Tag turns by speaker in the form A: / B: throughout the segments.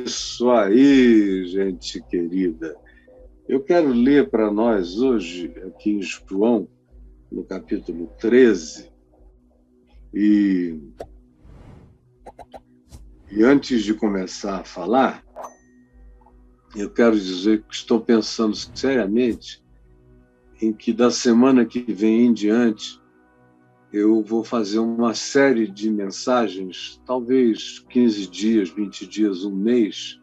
A: Isso aí, gente querida. Eu quero ler para nós hoje, aqui em João, no capítulo 13, e, e antes de começar a falar, eu quero dizer que estou pensando seriamente em que da semana que vem em diante eu vou fazer uma série de mensagens, talvez 15 dias, 20 dias, um mês,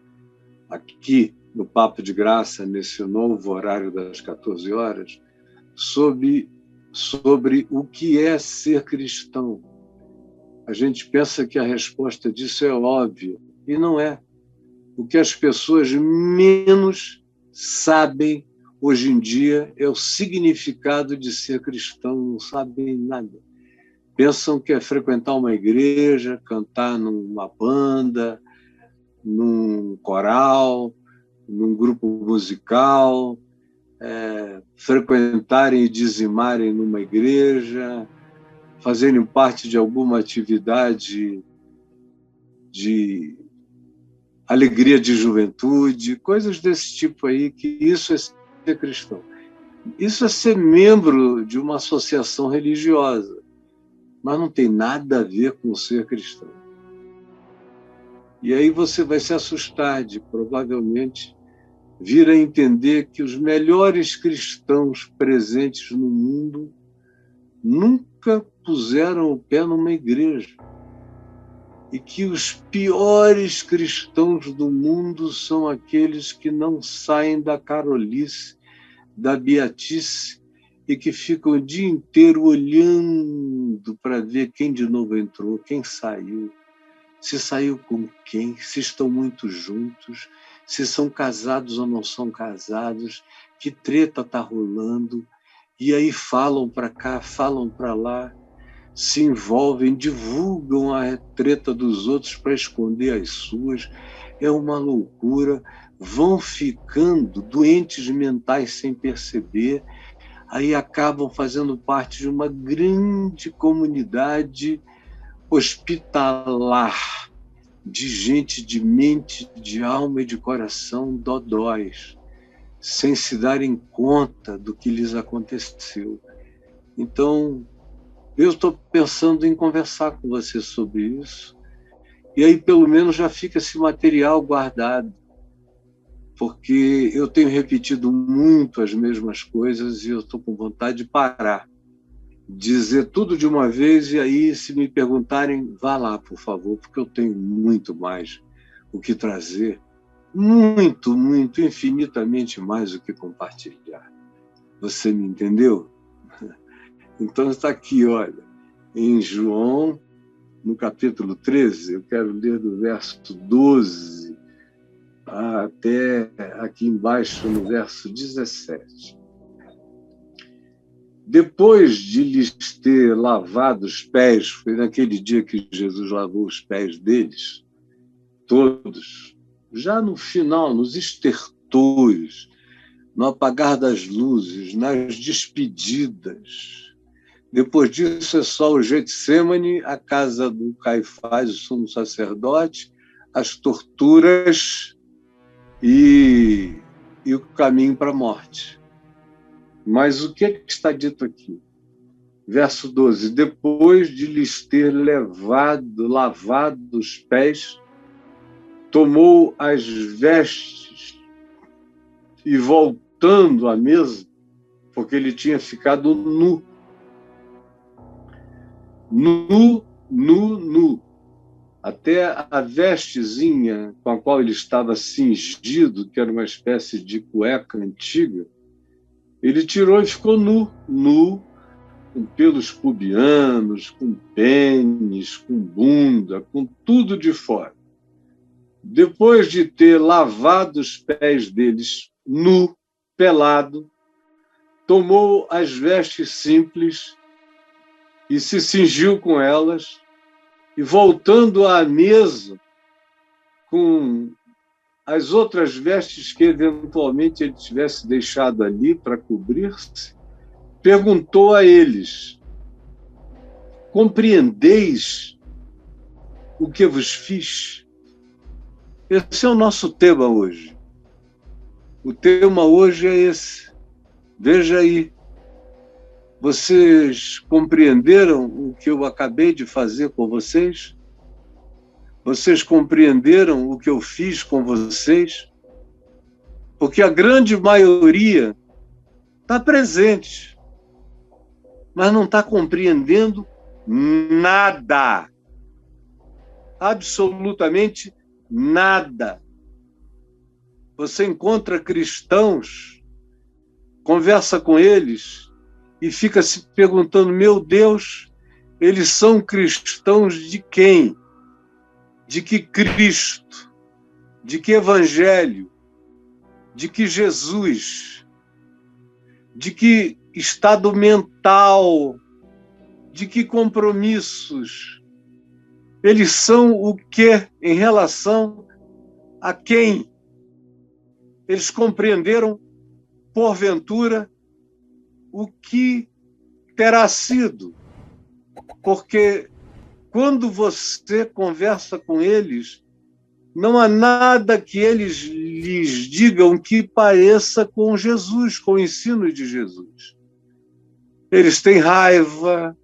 A: aqui no Papo de Graça, nesse novo horário das 14 horas, sobre o que é ser cristão. A gente pensa que a resposta disso é óbvia, e não é. O que as pessoas menos sabem hoje em dia é o significado de ser cristão, não sabem nada. Pensam que é frequentar uma igreja, cantar numa banda, num coral, num grupo musical, frequentarem e dizimarem numa igreja, fazerem parte de alguma atividade de alegria de juventude, coisas desse tipo aí, que isso é ser cristão. Isso é ser membro de uma associação religiosa, mas não tem nada a ver com ser cristão. E aí você vai se assustar de, provavelmente, vir a entender que os melhores cristãos presentes no mundo nunca puseram o pé numa igreja. E que os piores cristãos do mundo são aqueles que não saem da carolice, da beatice, e que ficam o dia inteiro olhando para ver quem de novo entrou, quem saiu, se saiu com quem, se estão muito juntos, se são casados ou não são casados, que treta está rolando, e aí falam para cá, falam para lá, se envolvem, divulgam a treta dos outros para esconder as suas. É uma loucura, vão ficando doentes mentais sem perceber, aí acabam fazendo parte de uma grande comunidade hospitalar, de gente de mente, de alma e de coração dodóis, sem se darem conta do que lhes aconteceu. Então, eu estou pensando em conversar com você sobre isso, e aí pelo menos já fica esse material guardado, porque eu tenho repetido muito as mesmas coisas e eu estou com vontade de parar, dizer tudo de uma vez, e aí, se me perguntarem, vá lá, por favor, porque eu tenho muito mais o que trazer, muito, muito, infinitamente mais o que compartilhar. Você me entendeu? Então está aqui, olha, em João, no capítulo 13, eu quero ler do verso 12 até aqui embaixo, no verso 17. Depois de lhes ter lavado os pés, foi naquele dia que Jesus lavou os pés deles, todos, já no final, nos estertores, no apagar das luzes, nas despedidas. Depois disso é só o Getsêmani, a casa do Caifás, o sumo sacerdote, as torturas e o caminho para a morte. Mas o que está dito aqui? Verso 12. Depois de lhes ter lavado os pés, tomou as vestes e, voltando à mesa, porque ele tinha ficado nu, até a vestezinha com a qual ele estava cingido, que era uma espécie de cueca antiga, ele tirou e ficou nu, com pelos pubianos, com pênis, com bunda, com tudo de fora. Depois de ter lavado os pés deles, nu, pelado, tomou as vestes simples e se cingiu com elas, e voltando à mesa com as outras vestes que eventualmente ele tivesse deixado ali para cobrir-se, perguntou a eles: compreendeis o que vos fiz? Esse é o nosso tema hoje. O tema hoje é esse. Veja aí. Vocês compreenderam o que eu acabei de fazer com vocês? Vocês compreenderam o que eu fiz com vocês? Porque a grande maioria está presente, mas não está compreendendo nada. Absolutamente nada. Você encontra cristãos, conversa com eles e fica se perguntando, meu Deus, eles são cristãos de quem? De que Cristo? De que Evangelho? De que Jesus? De que estado mental? De que compromissos? Eles são o quê em relação a quem? Eles compreenderam, porventura, o que terá sido. Porque quando você conversa com eles, não há nada que eles lhes digam que pareça com Jesus, com o ensino de Jesus. Eles têm raiva,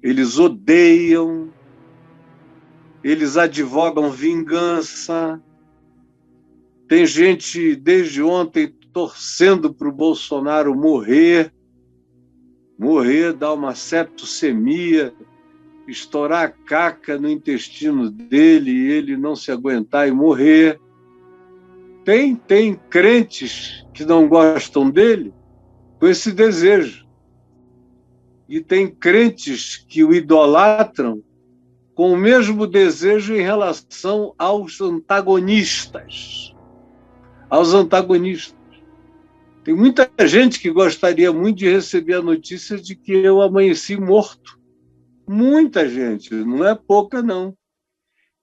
A: eles odeiam, eles advogam vingança. Tem gente desde ontem torcendo para o Bolsonaro morrer, dar uma septicemia, estourar a caca no intestino dele e ele não se aguentar e morrer. Tem crentes que não gostam dele com esse desejo. E tem crentes que o idolatram com o mesmo desejo em relação aos antagonistas. Tem muita gente que gostaria muito de receber a notícia de que eu amanheci morto. Muita gente, não é pouca, não.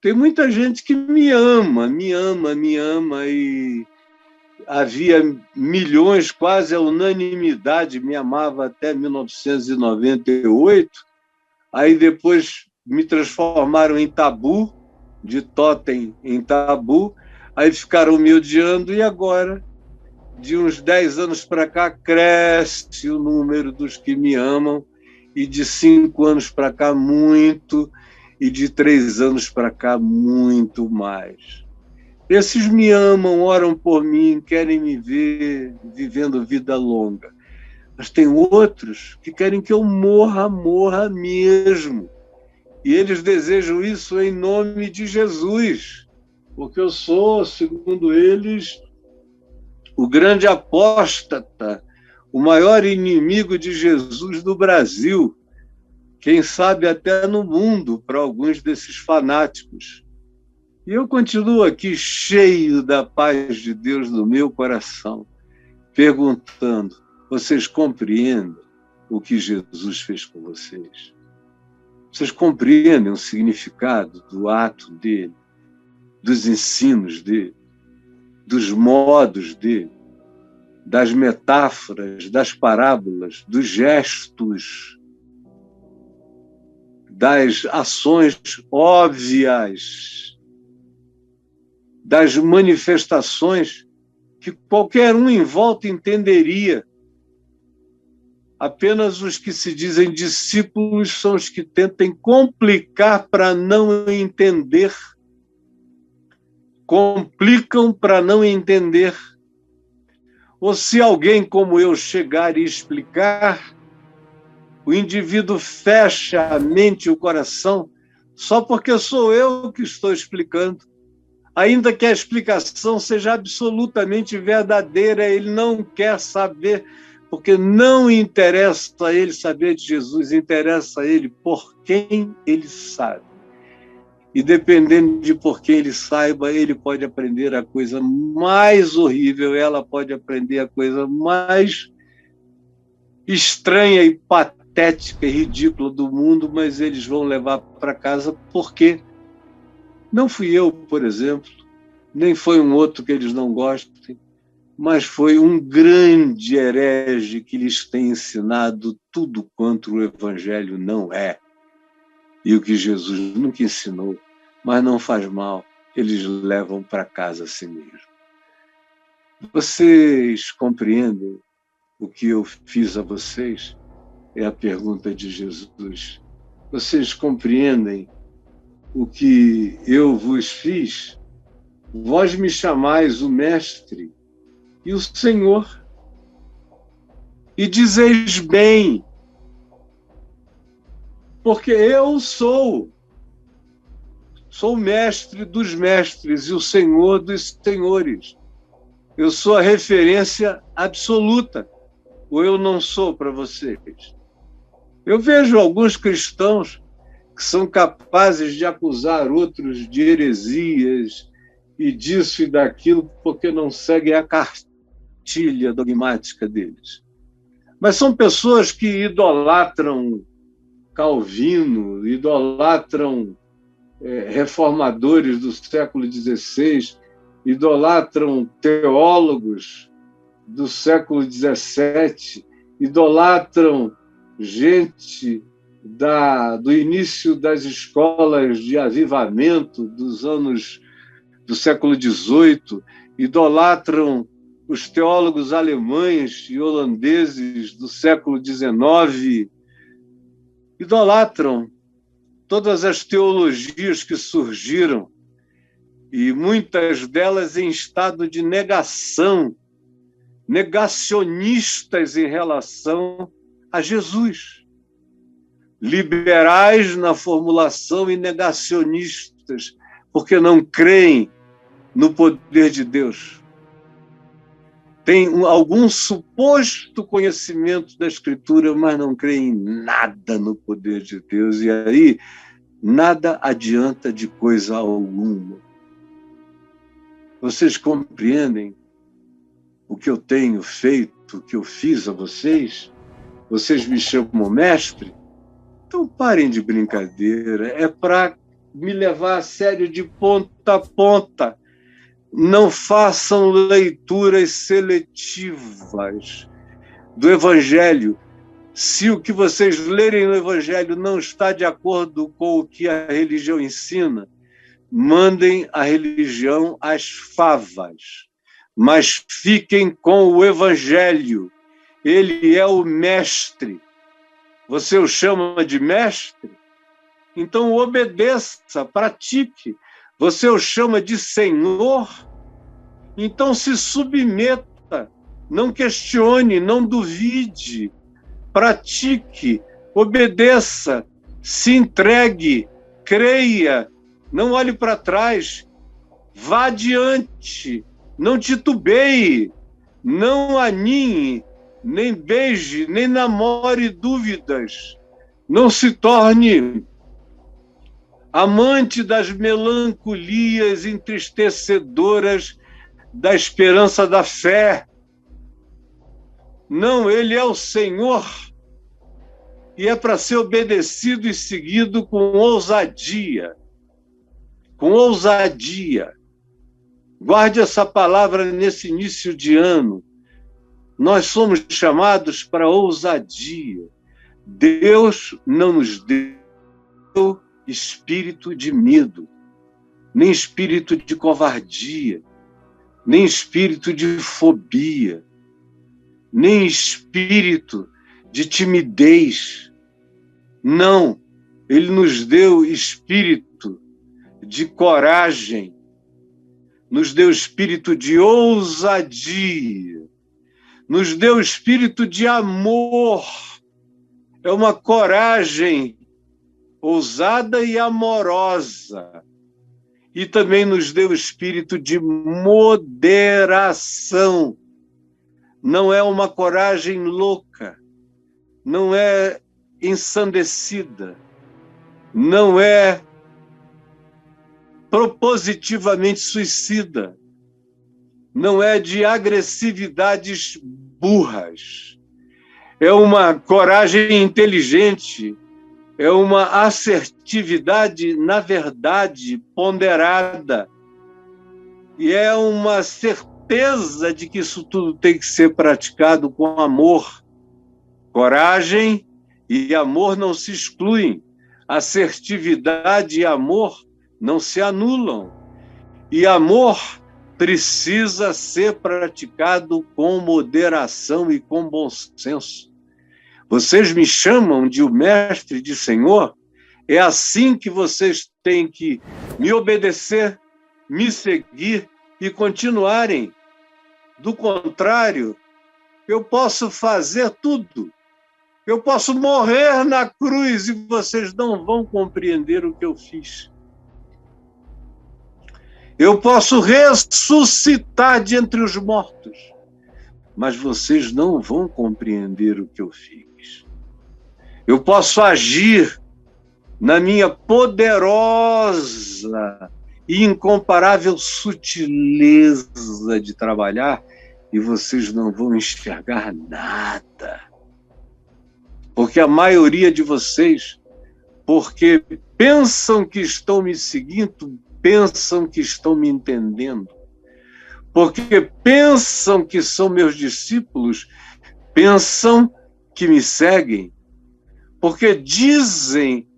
A: Tem muita gente que me ama, e havia milhões, quase a unanimidade, me amava até 1998, aí depois me transformaram em tabu, de totem em tabu, aí ficaram me odiando e agora, de uns 10 anos para cá, cresce o número dos que me amam e de 5 anos para cá, muito, e de 3 anos para cá, muito mais. Esses me amam, oram por mim, querem me ver vivendo vida longa. Mas tem outros que querem que eu morra mesmo. E eles desejam isso em nome de Jesus, porque eu sou, segundo eles, o grande apóstata, o maior inimigo de Jesus do Brasil, quem sabe até no mundo, para alguns desses fanáticos. E eu continuo aqui cheio da paz de Deus no meu coração, perguntando, vocês compreendem o que Jesus fez com vocês? Vocês compreendem o significado do ato dele, dos ensinos dele, dos modos dele, das metáforas, das parábolas, dos gestos, das ações óbvias, das manifestações que qualquer um em volta entenderia. Apenas os que se dizem discípulos são os que tentam complicar para não entender. Complicam para não entender. Ou se alguém como eu chegar e explicar, o indivíduo fecha a mente e o coração só porque sou eu que estou explicando. Ainda que a explicação seja absolutamente verdadeira, ele não quer saber, porque não interessa a ele saber de Jesus, interessa a ele por quem ele sabe. E dependendo de por quem ele saiba, ele pode aprender a coisa mais horrível, ela pode aprender a coisa mais estranha e patética e ridícula do mundo, mas eles vão levar para casa porque não fui eu, por exemplo, nem foi um outro que eles não gostem, mas foi um grande herege que lhes tem ensinado tudo quanto o Evangelho não é. E o que Jesus nunca ensinou, mas não faz mal. eles levam para casa a si mesmo. Vocês compreendem o que eu fiz a vocês? É a pergunta de Jesus. Vocês compreendem o que eu vos fiz? Vós me chamais o Mestre e o Senhor, e dizeis bem, porque eu sou o Mestre dos mestres e o Senhor dos senhores. Eu sou a referência absoluta, ou eu não sou para vocês? Eu vejo alguns cristãos que são capazes de acusar outros de heresias e disso e daquilo porque não seguem a cartilha dogmática deles. Mas são pessoas que idolatram Calvino, idolatram reformadores do século XVI, idolatram teólogos do século XVII, idolatram gente do início das escolas de avivamento do século XVIII, idolatram os teólogos alemães e holandeses do século XIX, idolatram todas as teologias que surgiram, e muitas delas em estado de negação, negacionistas em relação a Jesus. Liberais na formulação e negacionistas, porque não creem no poder de Deus. Tem algum suposto conhecimento da Escritura, mas não creem em nada no poder de Deus. E aí, nada adianta de coisa alguma. Vocês compreendem o que eu tenho feito, o que eu fiz a vocês? Vocês me chamam mestre? Então parem de brincadeira. É para me levar a sério de ponta a ponta. Não façam leituras seletivas do Evangelho. Se o que vocês lerem no Evangelho não está de acordo com o que a religião ensina, mandem a religião às favas, mas fiquem com o Evangelho. Ele é o mestre. Você o chama de mestre? Então obedeça, pratique. Você o chama de Senhor? Então se submeta, não questione, não duvide, pratique, obedeça, se entregue, creia, não olhe para trás, vá adiante, não titubeie, não aninhe, nem beije, nem namore dúvidas, não se torne amante das melancolias entristecedoras da esperança da fé. Não, ele é o Senhor e é para ser obedecido e seguido com ousadia. Com ousadia. Guarde essa palavra nesse início de ano. Nós somos chamados para ousadia. Deus não nos deu espírito de medo, nem espírito de covardia, nem espírito de fobia, nem espírito de timidez. Não, ele nos deu espírito de coragem, nos deu espírito de ousadia, nos deu espírito de amor. É uma coragem ousada e amorosa. E também nos deu espírito de moderação. Não é uma coragem louca, não é ensandecida, não é propositivamente suicida, não é de agressividades burras. É uma coragem inteligente, é uma assertividade, na verdade, ponderada. E é uma certeza de que isso tudo tem que ser praticado com amor. Coragem e amor não se excluem. Assertividade e amor não se anulam. E amor precisa ser praticado com moderação e com bom senso. Vocês me chamam de o mestre, de Senhor, é assim que vocês têm que me obedecer, me seguir e continuarem. Do contrário, eu posso fazer tudo. Eu posso morrer na cruz e vocês não vão compreender o que eu fiz. Eu posso ressuscitar de entre os mortos, mas vocês não vão compreender o que eu fiz. Eu posso agir na minha poderosa e incomparável sutileza de trabalhar e vocês não vão enxergar nada. Porque a maioria de vocês, porque pensam que estão me seguindo, pensam que estão me entendendo. Porque pensam que são meus discípulos, pensam que me seguem. Porque dizem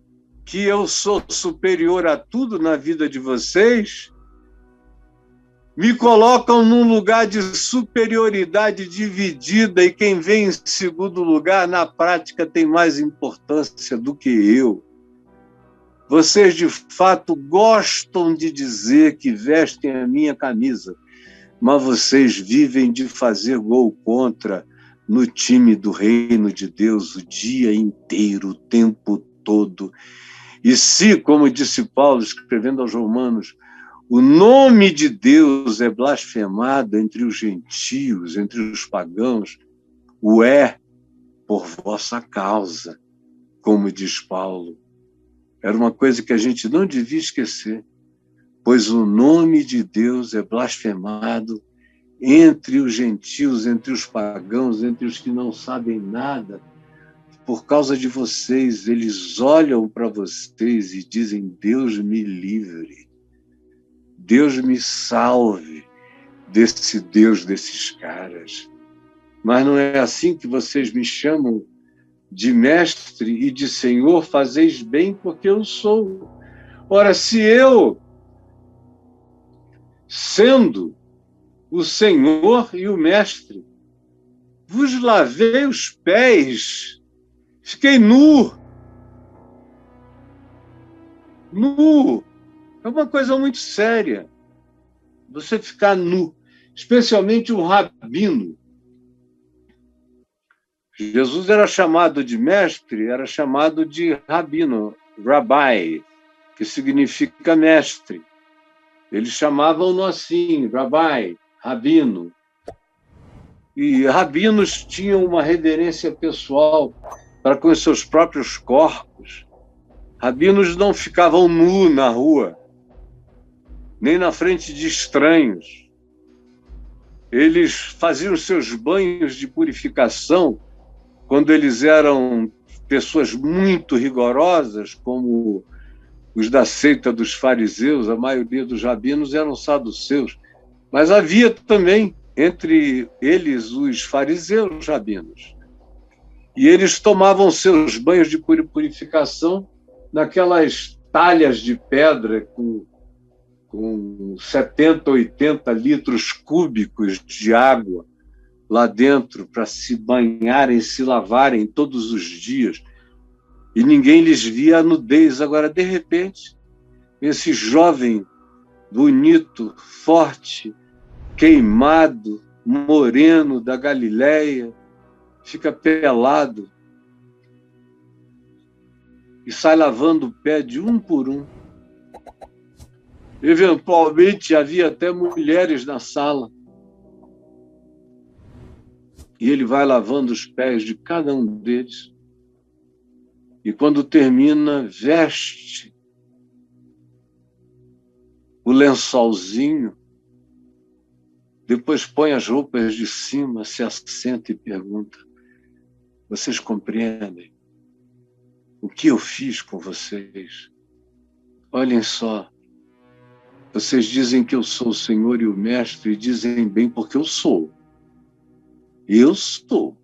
A: que eu sou superior a tudo na vida de vocês, me colocam num lugar de superioridade dividida e quem vem em segundo lugar, na prática, tem mais importância do que eu. Vocês, de fato, gostam de dizer que vestem a minha camisa, mas vocês vivem de fazer gol contra no time do reino de Deus o dia inteiro, o tempo todo. E se, como disse Paulo, escrevendo aos Romanos, o nome de Deus é blasfemado entre os gentios, entre os pagãos, o é por vossa causa, como diz Paulo. Era uma coisa que a gente não devia esquecer, pois o nome de Deus é blasfemado entre os gentios, entre os pagãos, entre os que não sabem nada. Por causa de vocês, eles olham para vocês e dizem: Deus me livre. Deus me salve desse Deus desses caras. Mas não é assim que vocês me chamam de mestre e de Senhor, fazeis bem porque eu sou. Ora, se eu, sendo o Senhor e o mestre, vos lavei os pés, fiquei nu. Nu. É uma coisa muito séria. Você ficar nu, especialmente o rabino. Jesus era chamado de mestre, era chamado de rabino, rabbi, que significa mestre. Eles chamavam-no assim, rabbi, rabino. E rabinos tinham uma reverência pessoal para com os seus próprios corpos. Rabinos não ficavam nus na rua, nem na frente de estranhos. Eles faziam seus banhos de purificação quando eles eram pessoas muito rigorosas, como os da seita dos fariseus. A maioria dos rabinos eram saduceus, mas havia também entre eles os fariseus rabinos. E eles tomavam seus banhos de purificação naquelas talhas de pedra com 70, 80 litros cúbicos de água lá dentro para se banharem, se lavarem todos os dias. E ninguém lhes via a nudez. Agora, de repente, esse jovem bonito, forte, queimado, moreno da Galileia, fica pelado e sai lavando o pé de um por um. Eventualmente, havia até mulheres na sala. E ele vai lavando os pés de cada um deles. E quando termina, veste o lençolzinho, depois põe as roupas de cima, se assenta e pergunta: vocês compreendem o que eu fiz com vocês? Olhem só, vocês dizem que eu sou o Senhor e o Mestre, e dizem bem porque eu sou. Eu sou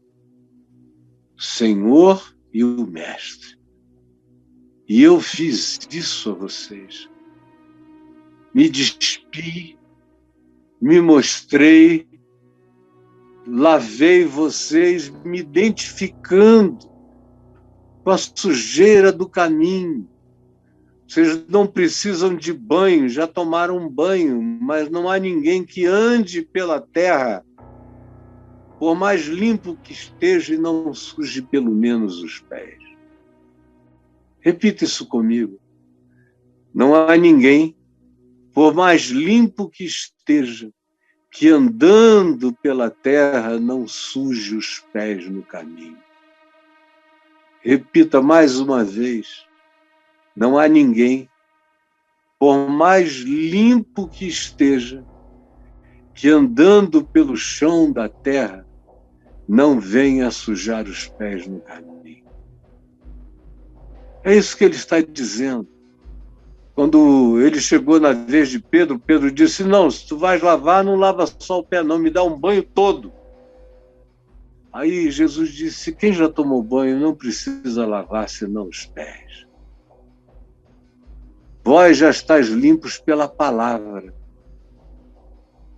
A: Senhor e o Mestre. E eu fiz isso a vocês. me despi, me mostrei, lavei vocês, me identificando com a sujeira do caminho. Vocês não precisam de banho, já tomaram um banho, mas não há ninguém que ande pela terra, por mais limpo que esteja, e não suje pelo menos os pés. Repita isso comigo. Não há ninguém, por mais limpo que esteja, que andando pela terra não suje os pés no caminho. Repita mais uma vez. Não há ninguém, por mais limpo que esteja, que andando pelo chão da terra não venha sujar os pés no caminho. É isso que ele está dizendo. Quando ele chegou na vez de Pedro, Pedro disse, não, se tu vais lavar, não lava só o pé, não, me dá um banho todo. Aí Jesus disse, quem já tomou banho não precisa lavar senão os pés. Vós já estáis limpos pela palavra.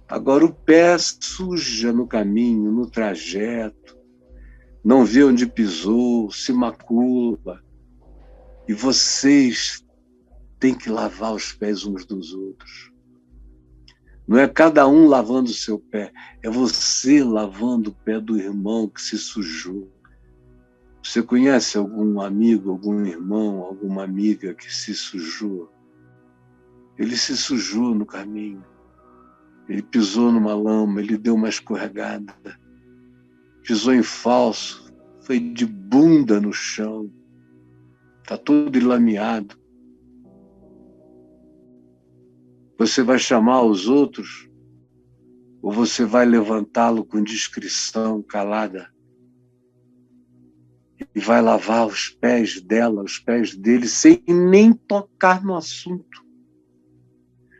A: Agora o pé suja no caminho, no trajeto, não vê onde pisou, se macula. E vocês têm que lavar os pés uns dos outros. Não é cada um lavando o seu pé, é você lavando o pé do irmão que se sujou. Você conhece algum amigo, algum irmão, alguma amiga que se sujou? Ele se sujou no caminho. Ele pisou numa lama, ele deu uma escorregada, pisou em falso, foi de bunda no chão, está todo enlameado. Você vai chamar os outros ou você vai levantá-lo com discrição, calada, e vai lavar os pés dela, os pés dele, sem nem tocar no assunto?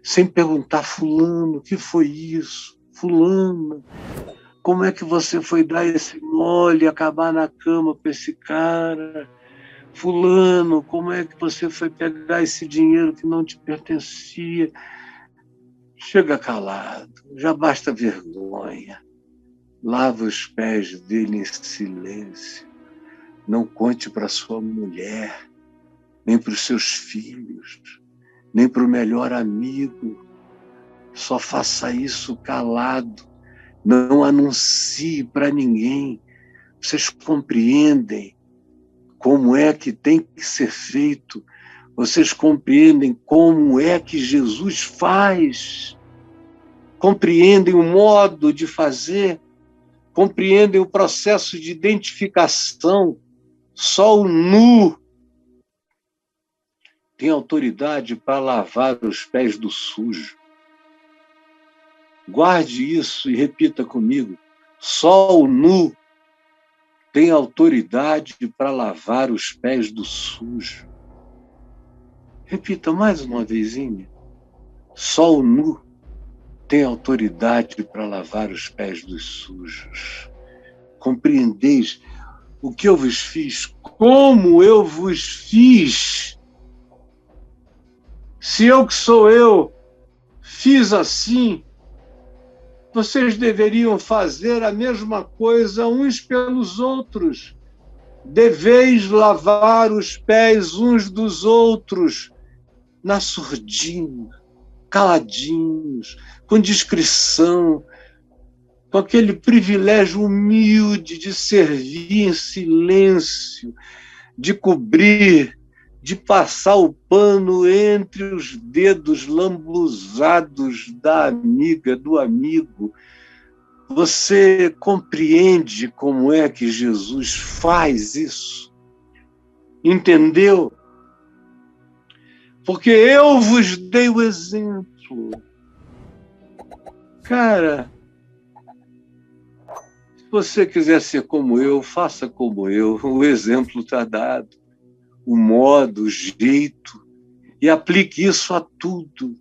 A: Sem perguntar, fulano, o que foi isso? Fulano, como é que você foi dar esse mole e acabar na cama com esse cara? Fulano, como é que você foi pegar esse dinheiro que não te pertencia? Chega calado, já basta vergonha. Lava os pés dele em silêncio. Não conte para sua mulher, nem para os seus filhos, nem para o melhor amigo. Só faça isso calado. Não anuncie para ninguém. Vocês compreendem como é que tem que ser feito? Vocês compreendem como é que Jesus faz? Compreendem o modo de fazer? Compreendem o processo de identificação? Só o nu tem autoridade para lavar os pés do sujo. Guarde isso e repita comigo. Só o nu tem autoridade para lavar os pés do sujo. Repita mais uma vezinha. Só o nu tem autoridade para lavar os pés dos sujos. Compreendeis o que eu vos fiz? Como eu vos fiz? Se eu que sou eu fiz assim, vocês deveriam fazer a mesma coisa uns pelos outros. Deveis lavar os pés uns dos outros, na surdina, caladinhos, com discrição, com aquele privilégio humilde de servir em silêncio, de cobrir, de passar o pano entre os dedos lambuzados da amiga, do amigo. Você compreende como é que Jesus faz isso? Entendeu? Porque eu vos dei o exemplo. Cara, se você quiser ser como eu, faça como eu. O exemplo está dado. O modo, o jeito, e aplique isso a tudo,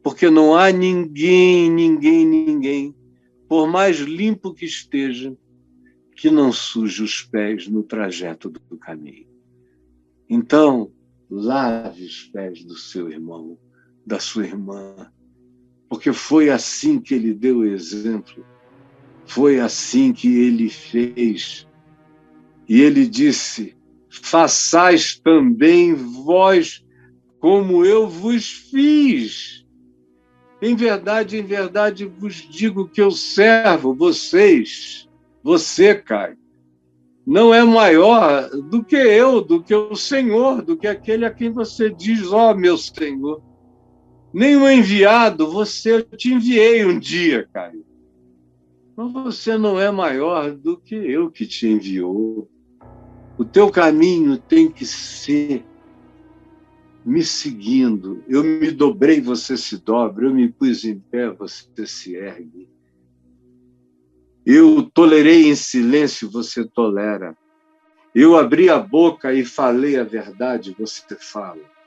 A: porque não há ninguém, por mais limpo que esteja, que não suje os pés no trajeto do caminho. Então, lave os pés do seu irmão, da sua irmã, porque foi assim que ele deu o exemplo, foi assim que ele fez. E ele disse: façais também vós como eu vos fiz. Em verdade vos digo que eu servo vocês, você, Caio, não é maior do que eu, do que o Senhor, do que aquele a quem você diz, ó, meu Senhor. Nem o enviado, eu te enviei um dia, Caio. Mas você não é maior do que eu que te enviou. O teu caminho tem que ser me seguindo. Eu me dobrei, você se dobra. Eu me pus em pé, você se ergue. Eu tolerei em silêncio, você tolera. Eu abri a boca e falei a verdade, você fala.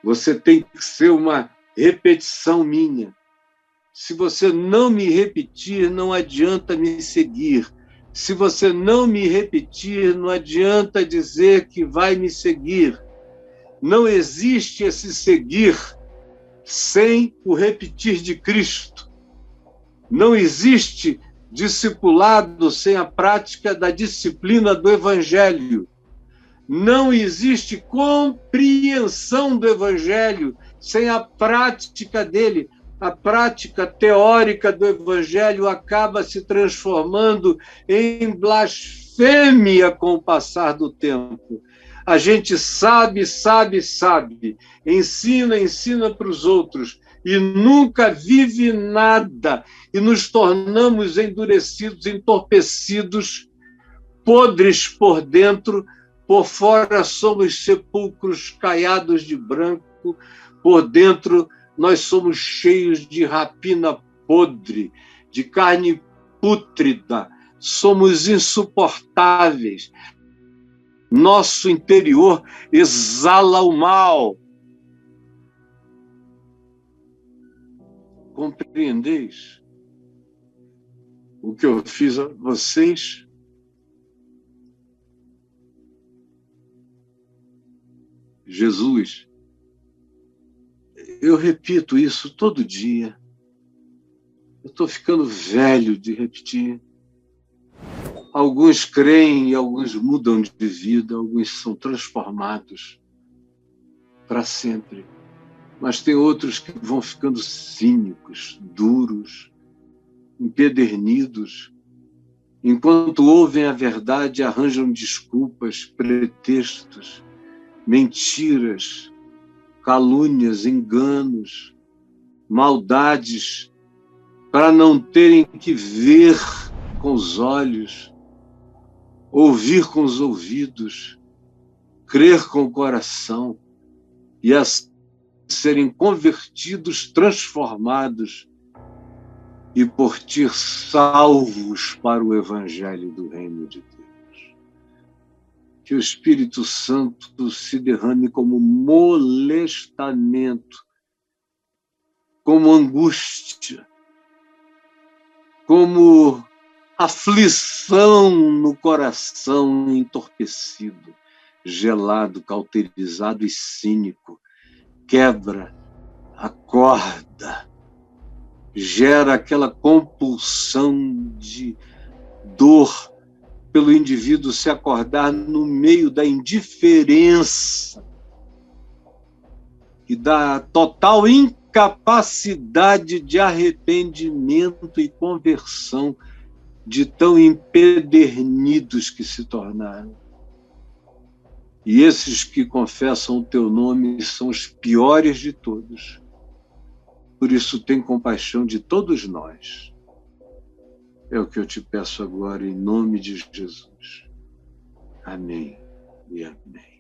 A: Você tem que ser uma repetição minha. Se você não me repetir, não adianta me seguir. Se você não me repetir, não adianta dizer que vai me seguir. Não existe esse seguir sem o repetir de Cristo. Não existe discipulado sem a prática da disciplina do Evangelho. Não existe compreensão do Evangelho sem a prática dele. A prática teórica do Evangelho acaba se transformando em blasfêmia com o passar do tempo. A gente sabe, ensina para os outros e nunca vive nada, e nos tornamos endurecidos, entorpecidos, podres por dentro, por fora somos sepulcros caiados de branco, por dentro nós somos cheios de rapina podre, de carne pútrida, somos insuportáveis. Nosso interior exala o mal. Compreendeis o que eu fiz a vocês? Jesus, eu repito isso todo dia. Eu estou ficando velho de repetir. Alguns creem e alguns mudam de vida, alguns são transformados para sempre. Mas tem outros que vão ficando cínicos, duros, empedernidos. Enquanto ouvem a verdade, arranjam desculpas, pretextos, mentiras, calúnias, enganos, maldades, para não terem que ver com os olhos, ouvir com os ouvidos, crer com o coração e assim serem convertidos, transformados e por ti salvos para o Evangelho do Reino de Deus. Que o Espírito Santo se derrame como molestamento, como angústia, como aflição no coração entorpecido, gelado, cauterizado e cínico. Quebra, acorda, gera aquela compulsão de dor pelo indivíduo se acordar no meio da indiferença e da total incapacidade de arrependimento e conversão de tão empedernidos que se tornaram. E esses que confessam o teu nome são os piores de todos. Por isso, tem compaixão de todos nós. É o que eu te peço agora, em nome de Jesus. Amém e amém.